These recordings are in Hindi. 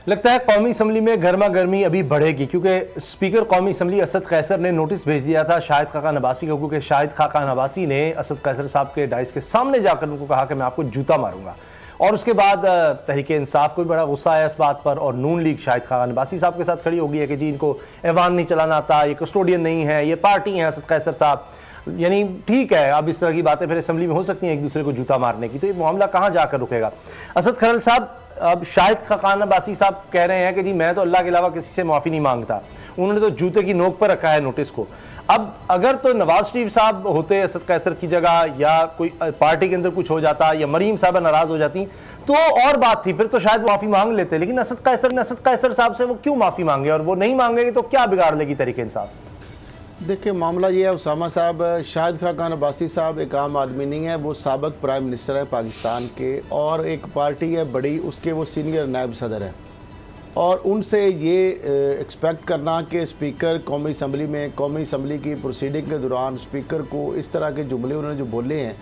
लगता है कौमी असम्बली में गर्मा गर्मी अभी बढ़ेगी, क्योंकि स्पीकर कौमी असम्बली असद कैसर ने नोटिस भेज दिया था शाहिद खाकान अब्बासी को, क्योंकि शाहिद खाकान अब्बासी ने असद कैसर साहब के डाइस के सामने जाकर उनको कहा कि मैं आपको जूता मारूंगा। और उसके बाद तहरीक इंसाफ को भी बड़ा गुस्सा आया इस बात पर, और नून लीग शाहिद खाकान अब्बासी साहब के साथ खड़ी हो गई है कि जी इनको ऐवान नहीं चलाना आता, ये कस्टोडियन नहीं है, ये पार्टी है असद कैसर साहब। यानी ठीक है, अब इस तरह की बातें फिर असम्बली में हो सकती हैं एक दूसरे को जूता मारने की, तो ये मामला कहाँ जाकर रुकेगा। असद खरल साहब, अब शाहिद खाकान अब्बासी साहब कह रहे हैं कि जी मैं तो अल्लाह के अलावा किसी से माफ़ी नहीं मांगता, उन्होंने तो जूते की नोक पर रखा है नोटिस को। अब अगर तो नवाज शरीफ साहब होते असद कैसर की जगह, या कोई पार्टी के अंदर कुछ हो जाता, या मरीम साहब नाराज हो जाती, तो और बात थी, फिर तो शायद माफ़ी मांग लेते। लेकिन असद कैसर साहब से वो क्यों माफ़ी मांगे, और वो नहीं मांगेंगे तो क्या बिगाड़ लेगी तहरीक इंसाफ। देखिए मामला ये है उसामा साहब, शाहिद खाकान अब्बासी साहब एक आम आदमी नहीं है, वो साबिक प्राइम मिनिस्टर है पाकिस्तान के, और एक पार्टी है बड़ी, उसके वो सीनियर नायब सदर हैं। और उनसे ये एक्सपेक्ट करना कि स्पीकर कौमी असम्बली में, कौमी असम्बली की प्रोसीडिंग के दौरान स्पीकर को इस तरह के जुमले उन्होंने जो बोले हैं,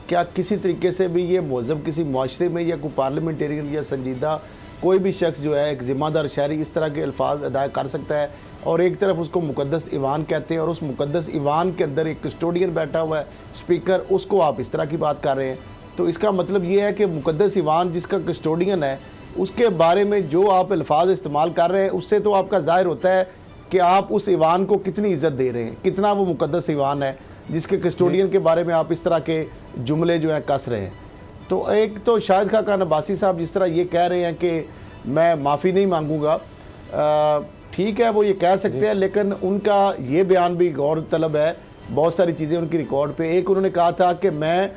क्या किसी तरीके से भी ये मौजब किसी माशरे में या कोई पार्लियामेंटेरियन या संजीदा कोई भी शख्स जो है एक ज़िम्मेदार शहरी इस तरह के अल्फाज अदा कर सकता है। और एक तरफ उसको मुकद्दस ईवान कहते हैं, और उस मुकद्दस ईवान के अंदर एक कस्टोडियन बैठा हुआ है स्पीकर, उसको आप इस तरह की बात कर रहे हैं। तो इसका मतलब ये है कि मुकद्दस ईवान जिसका कस्टोडियन है, उसके बारे में जो आप अल्फाज इस्तेमाल कर रहे हैं, उससे तो आपका ज़ाहिर होता है कि आप उस ईवान को कितनी इज़्ज़त दे रहे हैं, कितना वो मुकद्दस ईवान है जिसके कस्टोडियन के बारे में आप इस तरह के जुमले जो हैं कस रहे हैं। तो एक तो शाहिद खाकान अब्बासी साहब जिस तरह ये कह रहे हैं कि मैं माफ़ी नहीं मांगूंगा, ठीक है वो ये कह सकते हैं, लेकिन उनका ये बयान भी गौर तलब है, बहुत सारी चीज़ें उनकी रिकॉर्ड पे। एक उन्होंने कहा था कि मैं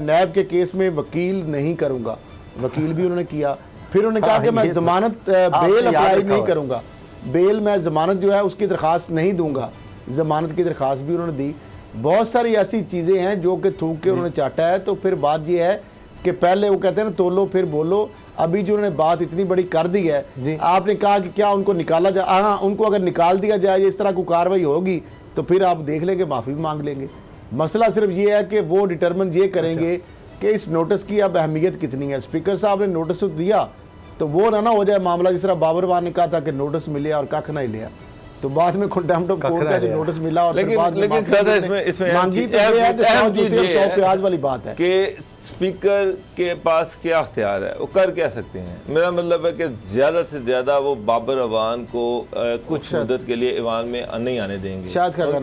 नैब के केस में वकील नहीं करूँगा, वकील भी उन्होंने किया। फिर उन्होंने कहा कि मैं ज़मानत बेल अप्लाई नहीं करूँगा, बेल मैं ज़मानत जो है उसकी दरख्वास्त नहीं दूंगा, ज़मानत की दरख्वास्त भी उन्होंने दी। बहुत सारी ऐसी चीज़ें हैं जो कि थूक के उन्होंने चाटा है। तो फिर बात ये है कि पहले वो कहते हैं ना तोलो फिर बोलो, अभी जो उन्होंने बात इतनी बड़ी कर दी है, आपने कहा कि क्या उनको निकाला जाए, हाँ उनको अगर निकाल दिया जाए, इस तरह की कार्रवाई होगी तो फिर आप देख लेंगे, माफ़ी मांग लेंगे। मसला सिर्फ ये है कि वो डिटरमिन ये करेंगे कि इस नोटिस की अब अहमियत कितनी है। स्पीकर साहब ने नोटिस दिया तो वो ना हो जाए मामला जिस तरह बाबर वान ने कहा था कि नोटिस मिले और कख नहीं लिया, तो बाद में कंटेम्प्ट ऑफ कोर्ट का जो नोटिस मिला और लेकिन प्याज वाली बात है कि स्पीकर के पास क्या अख्तियार है, वो कर क्या सकते हैं। मेरा मतलब है कि ज़्यादा से ज़्यादा वो बाबर अवान को कुछ मुद्दत के लिए ईवान में नहीं आने देंगे, शाहिद खाकान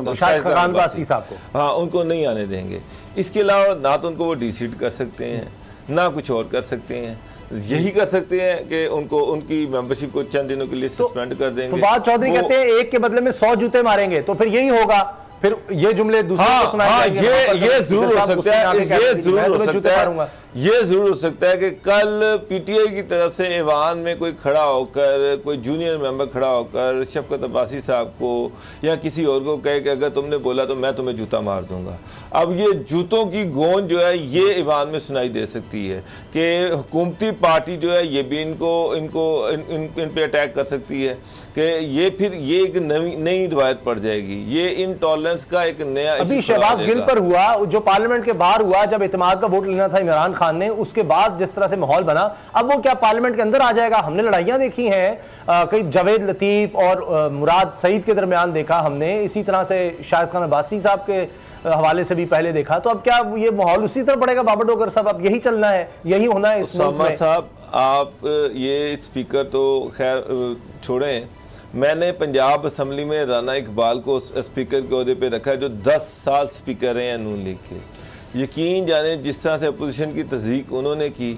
अब्बासी साहब को, हाँ उनको नहीं आने देंगे। इसके अलावा ना तो उनको वो डिसीट कर सकते हैं, ना कुछ और कर सकते हैं। यही कर सकते हैं कि उनको उनकी मेंबरशिप को चंद दिनों के लिए सस्पेंड कर देंगे। फवाद चौधरी कहते हैं एक के बदले में 100 जूते मारेंगे, तो फिर यही होगा, फिर ये जुमले दूसरे को सुनाए जाएंगे। ये जरूर हो सकता है, ये जरूर हो सकता है कि कल पीटीआई की तरफ से ईवान में कोई खड़ा होकर, कोई जूनियर मेंबर खड़ा होकर शफकत अब्बासी साहब को या किसी और को कहे कि अगर तुमने बोला तो मैं तुम्हें जूता मार दूंगा। अब ये जूतों की गोंद जो है ये ईवान में सुनाई दे सकती है कि हुकूमती पार्टी जो है ये भी इन पे अटैक कर सकती है कि ये फिर ये एक नई रिवायत पड़ जाएगी, ये इनटॉलरेंस का एक नया। अभी शहबाज गिल पर हुआ जो पार्लियामेंट के बाहर हुआ, जब इत्तेमाद का वोट लेना था इमरान खान ने, उसके बाद जिस तरह से माहौल बना, अब वो क्या पार्लियामेंट के अंदर आ जाएगा। हमने लड़ाइयां देखी हैं, कई जावेद लतीफ और मुराद सईद के दरमियान देखा हमने, इसी तरह से शाहिद खान अब्बासी साहब के हवाले से भी पहले देखा। तो अब क्या ये माहौल उसी तरह पड़ेगा बाबर डोगर साहब, अब यही चलना है, यही होना है इस मुल्क में। साहब आप ये स्पीकर तो खैर छोड़ें, मैंने पंजाब असम्बली में राना इकबाल को स्पीकर के ओहदे पे रखा है जो 10 साल स्पीकर हैं नून लीग के। यकीन जाने जिस तरह से अपोजिशन की तस्दीक उन्होंने की,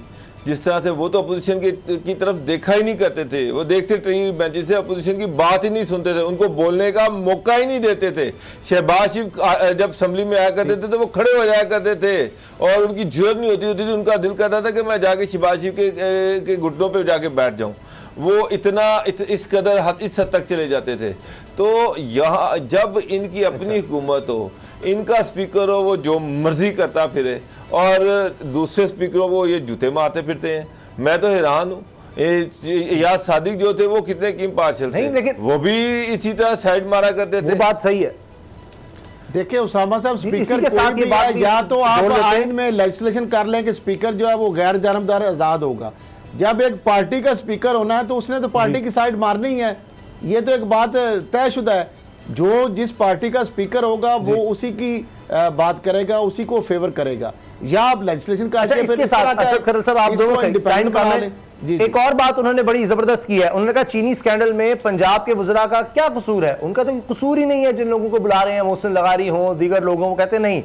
जिस तरह से वो तो अपोजिशन की तरफ देखा ही नहीं करते थे, वो देखते ट्री बेंचेस से अपोजिशन की बात ही नहीं सुनते थे, उनको बोलने का मौका ही नहीं देते थे। शहबाज शरीफ जब असम्बली में आया करते थे तो वो खड़े हो जाया करते थे और उनकी जरूरत नहीं होती थी, उनका दिल करता था कि मैं जाके शहबाज शरीफ के घुटनों पर जाके बैठ जाऊँ। वो इस कदर इस हद तक चले जाते थे। तो यहाँ जब इनकी अपनी हुकूमत हो, इनका स्पीकर हो वो जो मर्जी करता फिरे और दूसरे स्पीकरों को ये जूते मारते फिरते हैं, मैं तो हैरान हूँ। याद सादिक जो थे वो कितने कीम पार्शल थे, लेकिन वो भी इसी तरह साइड मारा करते थे। बात सही है। देखिए उसामा साहब, स्पीकर के साथ ये बात, या तो आप आइन में लेजिस्लेशन कर लें कि स्पीकर जो है वो गैर जानबदार आज़ाद होगा, जब एक पार्टी का स्पीकर होना है तो उसने तो पार्टी की साइड मारनी ही है, ये तो एक बात तयशुदा है। जो जिस पार्टी का स्पीकर होगा वो उसी की बात करेगा, उसी को फेवर करेगा। या आप लेजिस्लेशन का अच्छा, इसके साथ असद खरल साहब आप दोनों से टाइम कम है। एक और बात उन्होंने बड़ी जबरदस्त की है, उन्होंने कहा चीनी स्कैंडल में पंजाब के वज़रा का क्या कसूर है। उनका तो कसूर ही नहीं है, जिन लोगों को बुला रहे हैं मोहसिन लगारी हो, दीगर लोगों को, कहते नहीं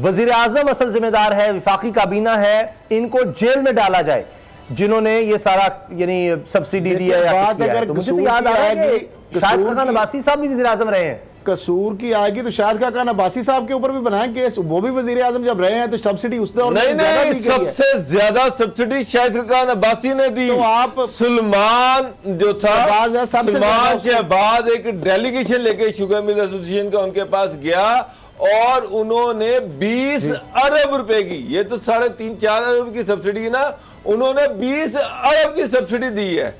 वजीर आजम असल जिम्मेदार है, विफाकी काबीना है, इनको जेल में डाला जाए जिन्होंने ये सारा यानी सब्सिडी दिया या कुछ किया है। तो मुझे तो याद आ रहा है कि शाहिद खाकान अब्बासी साहब भी वजीर आजम रहे हैं। कसूर की आएगी तो शाहिद खाकान अब्बासी साहब के ऊपर भी बनाए केस, वो भी वजीर आजम जब रहे हैं तो सब्सिडी उस दौर में नहीं, सबसे ज्यादा सब्सिडी शाहिद खाकान अब्बासी ने दी। तो आप सुलेमान जो था, सुलेमान शहबाज एक डेलीगेशन लेके शुगर मिल एसोसिएशन का उनके पास गया और उन्होंने 20 अरब रुपए की, ये तो 3.5-4 अरब की सब्सिडी ना, उन्होंने 20 अरब की सब्सिडी दी है।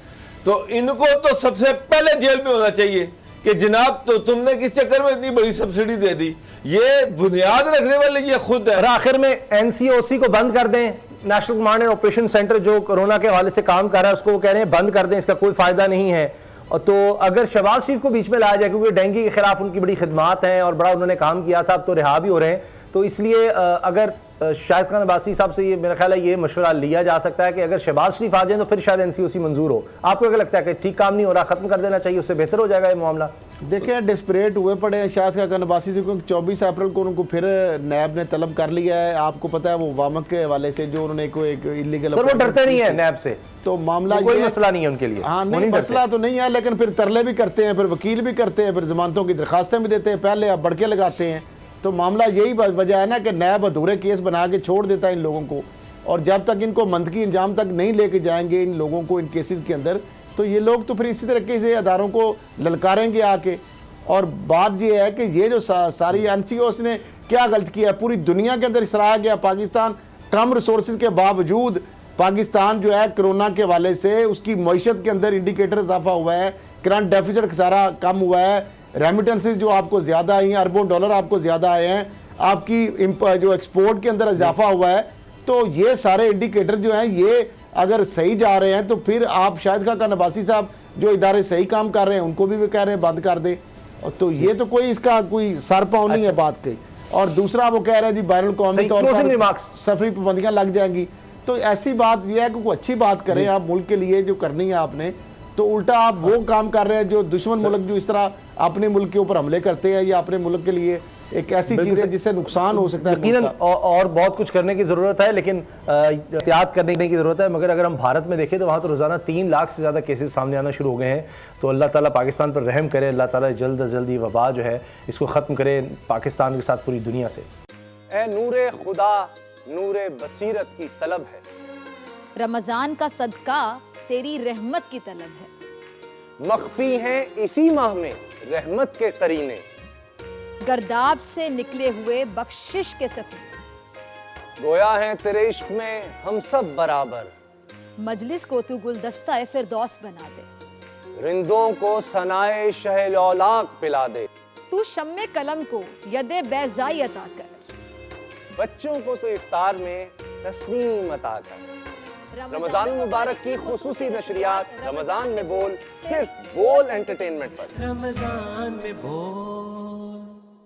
तो इनको तो सबसे पहले जेल में होना चाहिए कि जनाब तो तुमने किस चक्कर में इतनी बड़ी सब्सिडी दे दी। ये बुनियाद रखने वाले ये खुद है। और आखिर में एनसीओसी को बंद कर दें, national command and operation centre जो कोरोना के हवाले से काम कर रहा है उसको वो कह रहे हैं बंद कर दें, इसका कोई फायदा नहीं है। और तो अगर शहबाज शरीफ को बीच में लाया जाए, क्योंकि डेंगू के खिलाफ उनकी बड़ी खिदमात हैं और बड़ा उन्होंने काम किया था, अब तो रिहा भी हो रहे हैं, तो इसलिए अगर शाहिद खान अब्बासी साहब से ये मेरा ख्याल है ये मशवरा लिया जा सकता है कि अगर शहबाज शरीफ आ जाए तो फिर शायद एनसीओसी मंजूर हो। आपको क्या लगता है कि ठीक काम नहीं हो रहा, खत्म कर देना चाहिए, उससे बेहतर हो जाएगा ये मामला? देखिए डिस्परेट हुए पड़े हैं शाहिद खाकान अब्बासी से, क्योंकि 24 अप्रैल को उनको फिर नैब ने तलब कर लिया है। आपको पता है वो वामक के हवाले से जो उन्होंने कोई एक इलीगल, सर वो डरते नहीं है नैब से, तो मामला कोई मसला नहीं है उनके लिए। हाँ नहीं, मसला तो नहीं है, लेकिन फिर तरले भी करते हैं, फिर वकील भी करते हैं, फिर जमानतों की दरखास्तें भी देते हैं, पहले आप बढ़के लगाते हैं। तो मामला यही वजह है ना कि नैब अधूरे केस बना के छोड़ देता है इन लोगों को, और जब तक इनको मंतकी इंजाम तक नहीं लेके जाएंगे इन लोगों को इन केसेस के अंदर, तो ये लोग तो फिर इसी तरीके से अदारों को ललकारेंगे आके। और बात ये है कि ये जो सारी एनसीओस ने क्या गलत किया है, पूरी दुनिया के अंदर सराहा गया पाकिस्तान कम रिसोर्सेज के बावजूद, पाकिस्तान जो है कोरोना के हवाले से उसकी मईशत के अंदर इंडिकेटर इजाफा हुआ है, करंट डेफिसिट सारा कम हुआ है, रेमिटेंसेज जो आपको ज़्यादा आई हैं, अरबों डॉलर आपको ज़्यादा आए हैं, आपकी जो एक्सपोर्ट के अंदर इजाफा हुआ है। तो ये सारे इंडिकेटर जो हैं ये अगर सही जा रहे हैं तो फिर आप शाहिद खाकान अब्बासी साहब जो इदारे सही काम कर रहे हैं उनको भी कह रहे हैं बंद कर दे। तो ये तो कोई इसका कोई सर पाँव नहीं है बात की। और दूसरा वो कह रहे हैं जी बैनुल कौमी तौर पर सफरी पाबंदियाँ लग जाएंगी, तो ऐसी बात यह है कि कोई अच्छी बात करें आप मुल्क के लिए जो करनी है आपने, तो उल्टा आप वो काम कर रहे हैं जो दुश्मन मुल्क जो इस तरह अपने मुल्क के ऊपर हमले करते हैं या अपने मुल्क के लिए एक ऐसी चीज़ है जिससे नुकसान हो सकता है। यकीनन और बहुत कुछ करने की ज़रूरत है, लेकिन एहतियात करने की ज़रूरत है। मगर अगर हम भारत में देखें तो वहाँ तो रोज़ाना 3 लाख से ज़्यादा केसेस सामने आना शुरू हो गए हैं। तो अल्लाह ताला पाकिस्तान पर रहम करे, अल्लाह ताला जल्द अज जल्द ये वबा जो है इसको ख़त्म करे पाकिस्तान के साथ पूरी दुनिया से। ए नूरे खुदा नूरे बसीरत की तलब है, रमज़ान का सदका तेरी रहमत की तलब है, मख्फी हैं इसी माह में रहमत के करीने, गर्दाब से निकले हुए बख्शिश के सफीने, गोया है तेरे इश्क में हम सब बराबर, मजलिस को तू गुलदस्ता फिरदौस बना दे, रिंदों को सनाए शहलौलाक पिला दे, तू शम्मे कलम को यदे बैज़ाई अता कर, बच्चों को तो इफ्तार में तस्नीम अता कर। रमजान मुबारक की खुसूसी नशरियात रमजान में बोल, सिर्फ बोल एंटरटेनमेंट पर। रमजान में बोल।